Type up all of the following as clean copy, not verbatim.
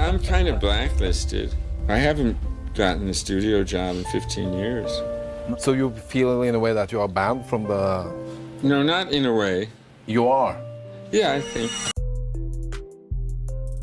I'm kind of blacklisted. I haven't gotten a studio job in 15 years. So you feel in a way that you are banned from the... No, not in a way. You are? Yeah, I think.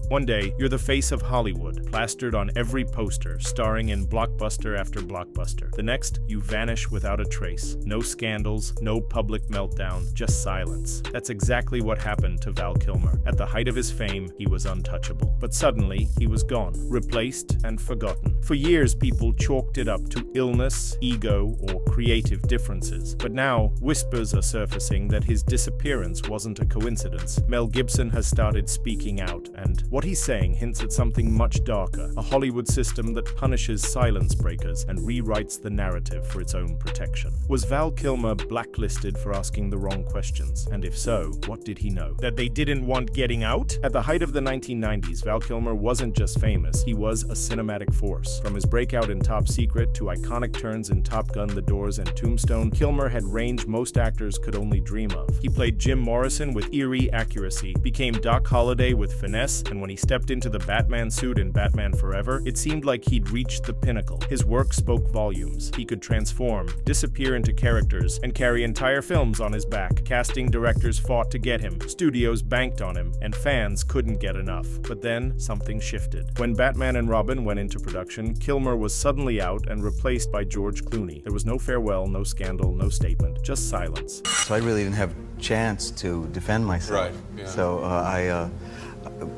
One day, you're the face of Hollywood, plastered on every poster, starring in blockbuster after blockbuster. The next, you vanish without a trace. No scandals, no public meltdown, just silence. That's exactly what happened to Val Kilmer. At the height of his fame, he was untouchable. But suddenly, he was gone, replaced and forgotten. For years, people chalked it up to illness, ego, or creative differences. But now, whispers are surfacing that his disappearance wasn't a coincidence. Mel Gibson has started speaking out, and what he's saying hints at something much darker, a Hollywood system that punishes silence breakers and rewrites the narrative for its own protection. Was Val Kilmer blacklisted for asking the wrong questions? And if so, what did he know? That they didn't want getting out? At the height of the 1990s, Val Kilmer wasn't just famous, he was a cinematic force. From his breakout in Top Secret to iconic turns in Top Gun, The Doors, and Tombstone, Kilmer had range most actors could only dream of. He played Jim Morrison with eerie accuracy, became Doc Holliday with finesse, and when he stepped into the Batman suit in Batman Forever, it seemed like he'd reached the pinnacle. His work spoke volumes. He could transform, disappear into characters, and carry entire films on his back. Casting directors fought to get him, studios banked on him, and fans couldn't get enough. But then, something shifted. When Batman and Robin went into production, Kilmer was suddenly out and replaced by George Clooney. There was no farewell, no scandal, no statement, just silence. So I really didn't have a chance to defend myself. Right, yeah. So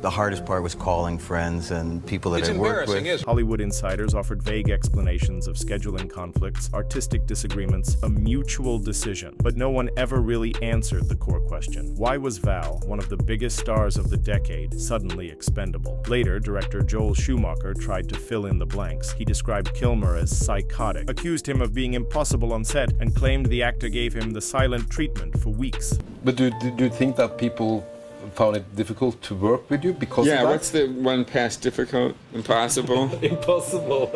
the hardest part was calling friends and people that It's I worked with. embarrassing, isn't it? Hollywood insiders offered vague explanations of scheduling conflicts, artistic disagreements, a mutual decision. But no one ever really answered the core question. Why was Val, one of the biggest stars of the decade, suddenly expendable? Later, director Joel Schumacher tried to fill in the blanks. He described Kilmer as psychotic, accused him of being impossible on set, and claimed the actor gave him the silent treatment for weeks. But do you think that people found it difficult to work with you because of that? Yeah, what's the one past difficult? Impossible? Impossible.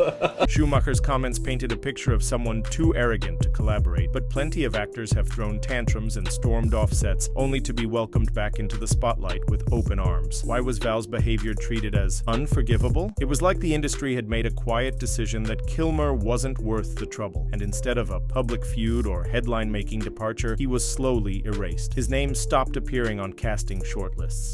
Schumacher's comments painted a picture of someone too arrogant to collaborate, but plenty of actors have thrown tantrums and stormed off sets only to be welcomed back into the spotlight with open arms. Why was Val's behavior treated as unforgivable? It was like the industry had made a quiet decision that Kilmer wasn't worth the trouble, and instead of a public feud or headline-making departure, he was slowly erased. His name stopped appearing on casting shortlists.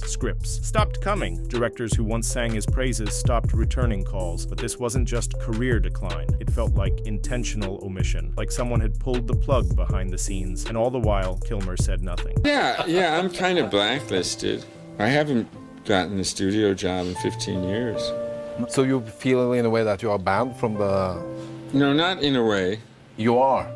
Scripts stopped coming. Directors who once sang his praises stopped returning calls. But this wasn't just career decline. It felt like intentional omission, like someone had pulled the plug behind the scenes, and all the while, Kilmer said nothing. Yeah, I'm kind of blacklisted. I haven't gotten a studio job in 15 years. So you feel in a way that you are banned from the... No, not in a way. You are?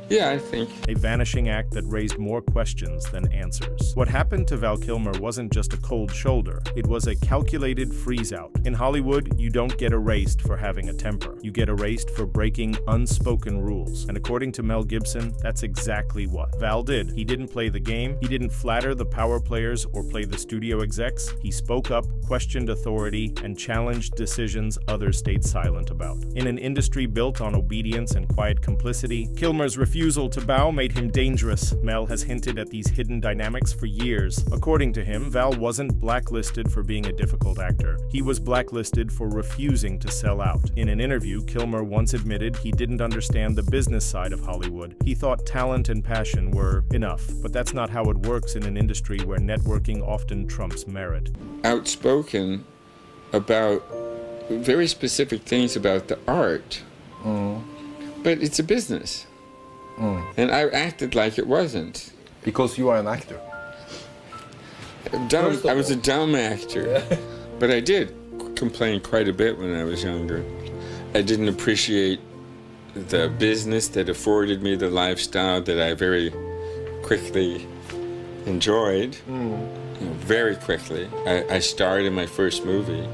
Yeah, I think. A vanishing act that raised more questions than answers. What happened to Val Kilmer wasn't just a cold shoulder, it was a calculated freeze-out. In Hollywood, you don't get erased for having a temper. You get erased for breaking unspoken rules. And according to Mel Gibson, that's exactly what Val did. He didn't play the game, he didn't flatter the power players or play the studio execs. He spoke up, questioned authority, and challenged decisions others stayed silent about. In an industry built on obedience and quiet complicity, Kilmer's refusal to bow made him dangerous. Mel has hinted at these hidden dynamics for years. According to him, Val wasn't blacklisted for being a difficult actor. He was blacklisted for refusing to sell out. In an interview, Kilmer once admitted he didn't understand the business side of Hollywood. He thought talent and passion were enough, but that's not how it works in an industry where networking often trumps merit. Outspoken about very specific things about the art, but it's a business. And I acted like it wasn't. Because you are an actor. I was a dumb actor. But I did complain quite a bit when I was younger. I didn't appreciate the business that afforded me the lifestyle that I very quickly enjoyed. Very quickly. I starred in my first movie.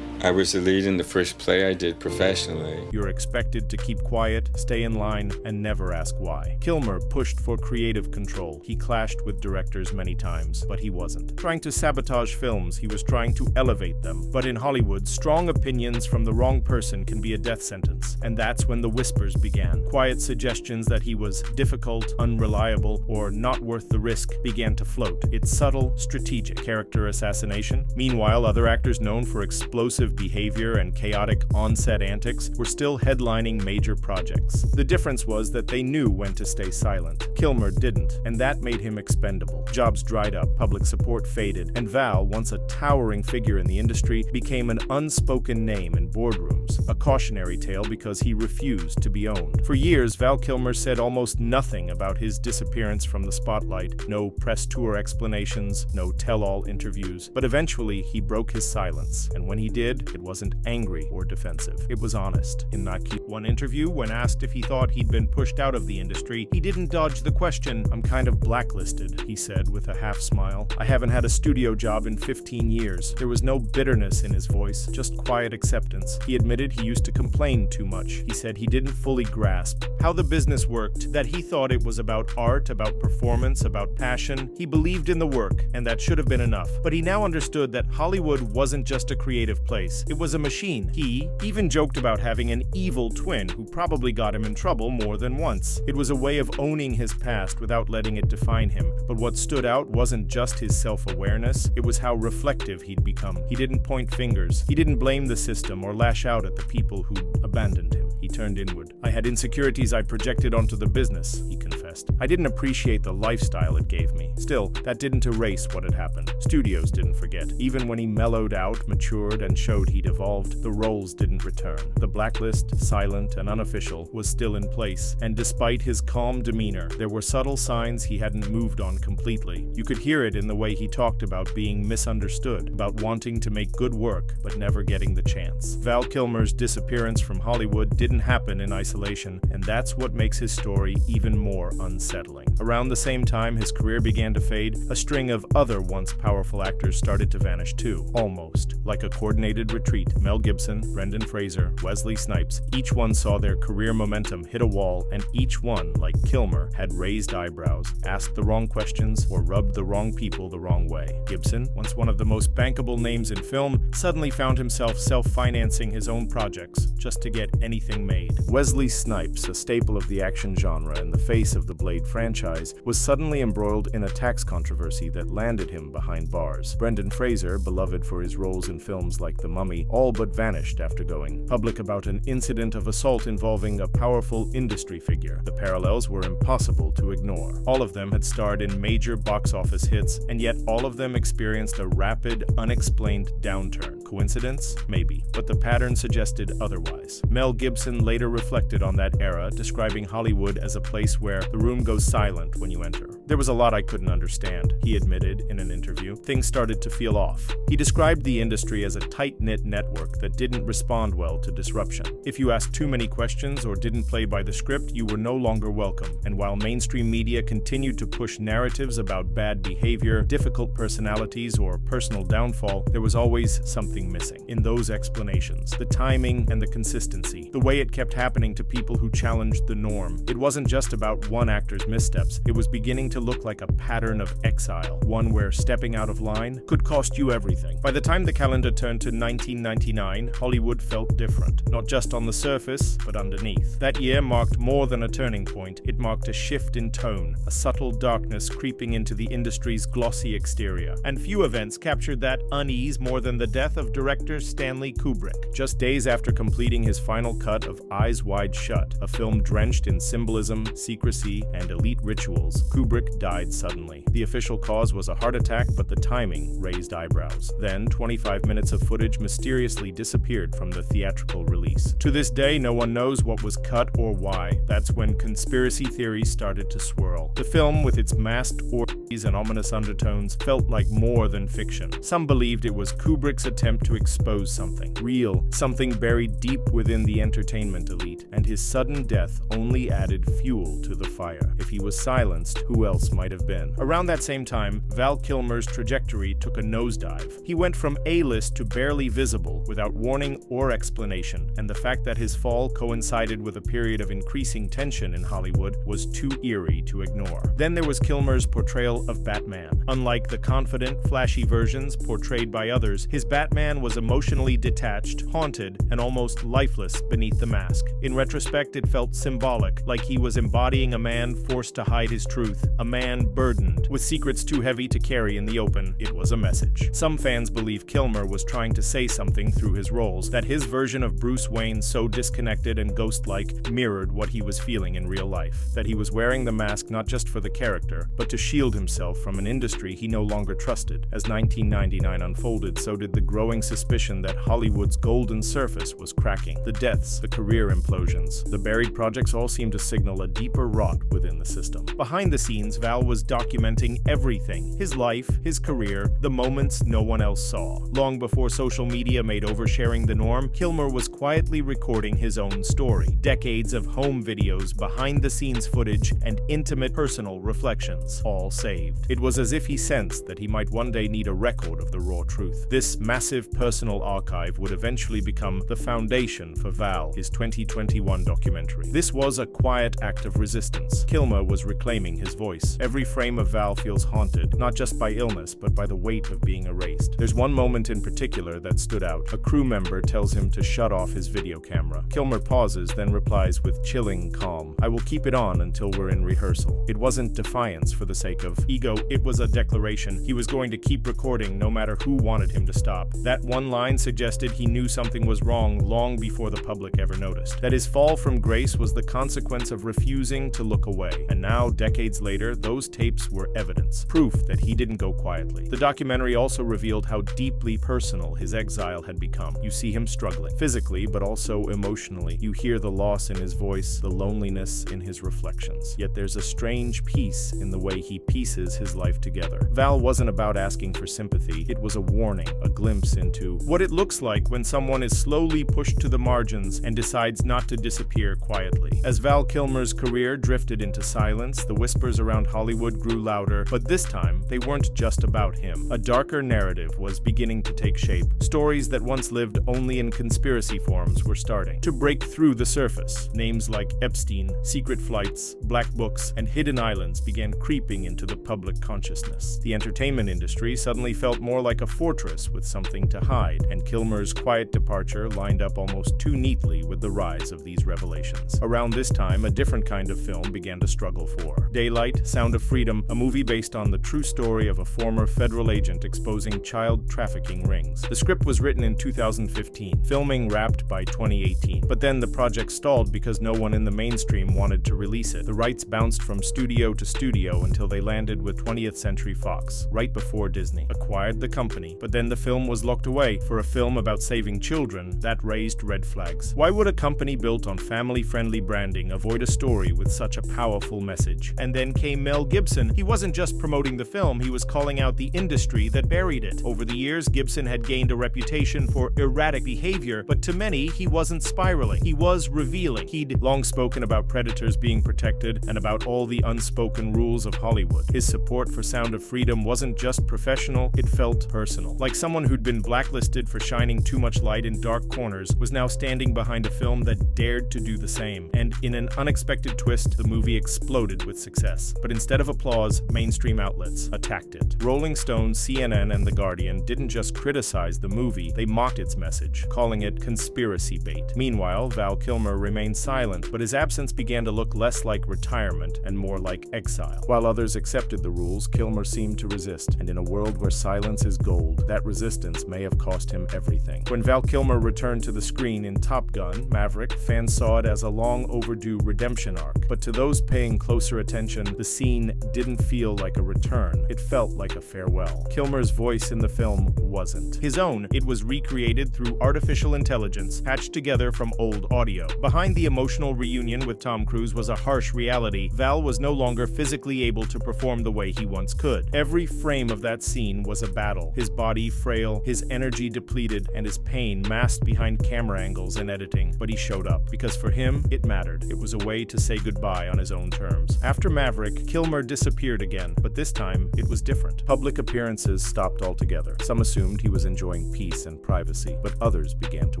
I was the lead in the first play I did professionally. You're expected to keep quiet, stay in line, and never ask why. Kilmer pushed for creative control. He clashed with directors many times, but he wasn't trying to sabotage films, he was trying to elevate them. But in Hollywood, strong opinions from the wrong person can be a death sentence. And that's when the whispers began. Quiet suggestions that he was difficult, unreliable, or not worth the risk began to float. It's subtle, strategic character assassination. Meanwhile, other actors known for explosive disruptive behavior and chaotic on-set antics were still headlining major projects. The difference was that they knew when to stay silent. Kilmer didn't, and that made him expendable. Jobs dried up, public support faded, and Val, once a towering figure in the industry, became an unspoken name in boardrooms, a cautionary tale because he refused to be owned. For years, Val Kilmer said almost nothing about his disappearance from the spotlight, no press tour explanations, no tell-all interviews, but eventually he broke his silence, and when he did, it wasn't angry or defensive. It was honest. In one interview, when asked if he thought he'd been pushed out of the industry, he didn't dodge the question. "I'm kind of blacklisted," he said with a half smile. "I haven't had a studio job in 15 years. There was no bitterness in his voice, just quiet acceptance. He admitted he used to complain too much. He said he didn't fully grasp how the business worked, that he thought it was about art, about performance, about passion. He believed in the work, and that should have been enough. But he now understood that Hollywood wasn't just a creative place. It was a machine. He even joked about having an evil twin who probably got him in trouble more than once. It was a way of owning his past without letting it define him. But what stood out wasn't just his self-awareness, it was how reflective he'd become. He didn't point fingers. He didn't blame the system or lash out at the people who'd abandoned him. He turned inward. "I had insecurities I projected onto the business," he confessed. "I didn't appreciate the lifestyle it gave me. Still, that didn't erase what had happened. Studios didn't forget. Even when he mellowed out, matured, and showed he'd evolved, the roles didn't return. The blacklist, silent and unofficial, was still in place, and despite his calm demeanor, there were subtle signs he hadn't moved on completely. You could hear it in the way he talked about being misunderstood, about wanting to make good work, but never getting the chance. Val Kilmer's disappearance from Hollywood didn't happen in isolation, and that's what makes his story even more unsettling. Around the same time his career began to fade, a string of other once powerful actors started to vanish too, almost. Like a coordinated retreat, Mel Gibson, Brendan Fraser, Wesley Snipes, each one saw their career momentum hit a wall, and each one, like Kilmer, had raised eyebrows, asked the wrong questions, or rubbed the wrong people the wrong way. Gibson, once one of the most bankable names in film, suddenly found himself self-financing his own projects just to get anything made. Wesley Snipes, a staple of the action genre and the face of the Blade franchise, was suddenly embroiled in a tax controversy that landed him behind bars. Brendan Fraser, beloved for his roles in films like The Mummy, all but vanished after going public about an incident of assault involving a powerful industry figure. The parallels were impossible to ignore. All of them had starred in major box office hits, and yet all of them experienced a rapid, unexplained downturn. Coincidence? Maybe, but the pattern suggested otherwise. Mel Gibson later reflected on that era, describing Hollywood as a place where the room goes silent when you enter. "There was a lot I couldn't understand," he admitted in an interview. "Things started to feel off." He described the industry as a tight-knit network that didn't respond well to disruption. If you asked too many questions or didn't play by the script, you were no longer welcome. And while mainstream media continued to push narratives about bad behavior, difficult personalities, or personal downfall, there was always something missing. In those explanations, the timing and the consistency, the way it kept happening to people who challenged the norm. It wasn't just about one actor's missteps. It was beginning to look like a pattern of exile, one where stepping out of line could cost you everything. By the time the calendar turned to 1999, Hollywood felt different, not just on the surface, but underneath. That year marked more than a turning point. It marked a shift in tone, a subtle darkness creeping into the industry's glossy exterior. And few events captured that unease more than the death of director Stanley Kubrick. Just days after completing his final cut of Eyes Wide Shut, a film drenched in symbolism, secrecy, and elite rituals, Kubrick died suddenly. The official cause was a heart attack, but the timing raised eyebrows. Then, 25 minutes of footage mysteriously disappeared from the theatrical release. To this day, no one knows what was cut or why. That's when conspiracy theories started to swirl. The film, with its masked orgies and ominous undertones, felt like more than fiction. Some believed it was Kubrick's attempt to expose something real, something buried deep within the entertainment elite, and his sudden death only added fuel to the fire. If he was silenced, who else might have been? Around that same time, Val Kilmer's trajectory took a nosedive. He went from A-list to barely visible, without warning or explanation, and the fact that his fall coincided with a period of increasing tension in Hollywood was too eerie to ignore. Then there was Kilmer's portrayal of Batman. Unlike the confident, flashy versions portrayed by others, his Batman was emotionally detached, haunted, and almost lifeless beneath the mask. In retrospect, it felt symbolic, like he was embodying a man forced to hide his truth, a man burdened with secrets too heavy to carry in the open. It was a message. Some fans believe Kilmer was trying to say something through his his roles that his version of Bruce Wayne, so disconnected and ghost-like, mirrored what he was feeling in real life. That he was wearing the mask not just for the character, but to shield himself from an industry he no longer trusted. As 1999 unfolded, so did the growing suspicion that Hollywood's golden surface was cracking. The deaths, the career implosions, the buried projects all seemed to signal a deeper rot within the system. Behind the scenes, Val was documenting everything: his life, his career, the moments no one else saw. Long before social media made oversharing the norm, Kilmer was quietly recording his own story. Decades of home videos, behind-the-scenes footage, and intimate personal reflections, all saved. It was as if he sensed that he might one day need a record of the raw truth. This massive personal archive would eventually become the foundation for Val, his 2021 documentary. This was a quiet act of resistance. Kilmer was reclaiming his voice. Every frame of Val feels haunted, not just by illness, but by the weight of being erased. There's one moment in particular that stood out. A crew member tells him to shut off his video camera. Kilmer pauses, then replies with chilling calm, "I will keep it on until we're in rehearsal." It wasn't defiance for the sake of ego, it was a declaration. He was going to keep recording no matter who wanted him to stop. That one line suggested he knew something was wrong long before the public ever noticed. That his fall from grace was the consequence of refusing to look away. And now, decades later, those tapes were evidence, proof that he didn't go quietly. The documentary also revealed how deeply personal his exile had become. You see him struggling, physically, but also emotionally. You hear the loss in his voice, the loneliness in his reflections. Yet there's a strange peace in the way he pieces his life together. Val wasn't about asking for sympathy. It was a warning, a glimpse into what it looks like when someone is slowly pushed to the margins and decides not to disappear quietly. As Val Kilmer's career drifted into silence, the whispers around Hollywood grew louder, but this time, they weren't just about him. A darker narrative was beginning to take shape. Stories that once lived only in conspiracy forums were starting to break through the surface. Names like Epstein, secret flights, black books, and hidden islands began creeping into the public consciousness. The entertainment industry suddenly felt more like a fortress with something to hide, and Kilmer's quiet departure lined up almost too neatly with the rise of these revelations. Around this time, a different kind of film began to struggle for. Daylight, Sound of Freedom, a movie based on the true story of a former federal agent exposing child trafficking rings. The script was written in 2015, filming wrapped by 2018. But then the project stalled because no one in the mainstream wanted to release it. The rights bounced from studio to studio until they landed with 20th Century Fox, right before Disney acquired the company. But then the film was locked away. For a film about saving children, that raised red flags. Why would a company built on family-friendly branding avoid a story with such a powerful message? And then came Mel Gibson. He wasn't just promoting the film, he was calling out the industry that buried it. Over the years, Gibson had gained a reputation for erratic behavior, but to many, he wasn't spiraling. He was revealing. He'd long spoken about predators being protected and about all the unspoken rules of Hollywood. His support for Sound of Freedom wasn't just professional, it felt personal. Like someone who'd been blacklisted for shining too much light in dark corners was now standing behind a film that dared to do the same. And in an unexpected twist, the movie exploded with success. But instead of applause, mainstream outlets attacked it. Rolling Stone, CNN, and The Guardian didn't just criticize the movie, they mocked its message, calling it conspiracy bait. Meanwhile, Val Kilmer remained silent, but his absence began to look less like retirement and more like exile. While others accepted the rules, Kilmer seemed to resist, and in a world where silence is gold, that resistance may have cost him everything. When Val Kilmer returned to the screen in Top Gun: Maverick, fans saw it as a long overdue redemption arc. But to those paying closer attention, the scene didn't feel like a return. It felt like a farewell. Kilmer's voice in the film wasn't his own. It was recreated through artificial intelligence, patched together from old audio. Behind the emotional reunion with Tom Cruise was a harsh reality. Val was no longer physically able to perform the way he once could. Every frame of that scene was a battle. His body frail, his energy depleted, and his pain masked behind camera angles and editing. But he showed up, because for him, it mattered. It was a way to say goodbye on his own terms. After Maverick, Kilmer disappeared again, but this time, it was different. Public appearances stopped altogether. Some assumed he was enjoying peace and privacy, but others began to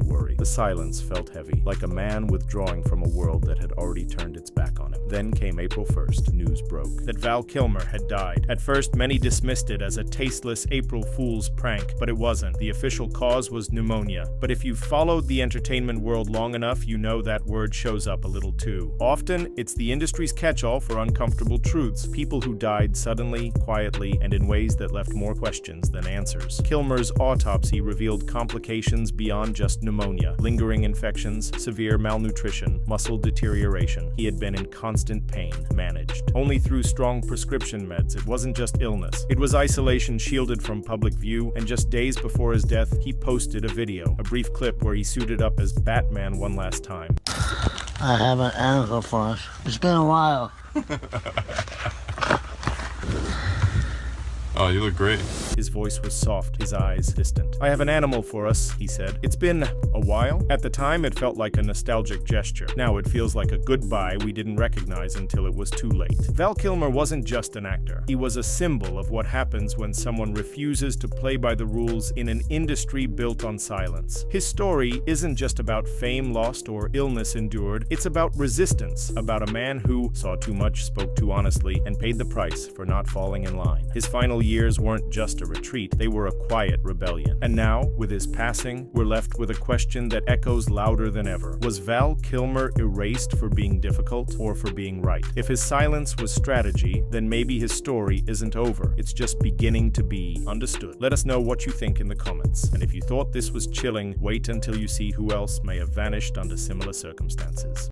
worry. The silence felt heavy, like a man withdrawing from a world that had already turned its back on him. Then came April 1st, news broke that Val Kilmer had died. At first, many dismissed it as a tasteless April Fool's prank, but it wasn't. The official cause was pneumonia. But if you've followed the entertainment world long enough, you know that word shows up a little too. Often, it's the industry's catch-all for uncomfortable truths. People who died suddenly, quietly, and in ways that left more questions than answers. Kilmer's autopsy revealed complicated complications beyond just pneumonia, lingering infections, severe malnutrition, muscle deterioration. He had been in constant pain, managed only through strong prescription meds. It wasn't just illness. It was isolation shielded from public view, and just days before his death, he posted a video, a brief clip where he suited up as Batman one last time. I have an animal for us. It's been a while. Oh, you look great. His voice was soft, his eyes distant. I have an animal for us, he said. It's been a while. At the time, it felt like a nostalgic gesture. Now it feels like a goodbye we didn't recognize until it was too late. Val Kilmer wasn't just an actor. He was a symbol of what happens when someone refuses to play by the rules in an industry built on silence. His story isn't just about fame lost or illness endured. It's about resistance, about a man who saw too much, spoke too honestly, and paid the price for not falling in line. His final years weren't just a retreat, they were a quiet rebellion. And now, with his passing, we're left with a question that echoes louder than ever. Was Val Kilmer erased for being difficult or for being right? If his silence was strategy, then maybe his story isn't over. It's just beginning to be understood. Let us know what you think in the comments. And if you thought this was chilling, wait until you see who else may have vanished under similar circumstances.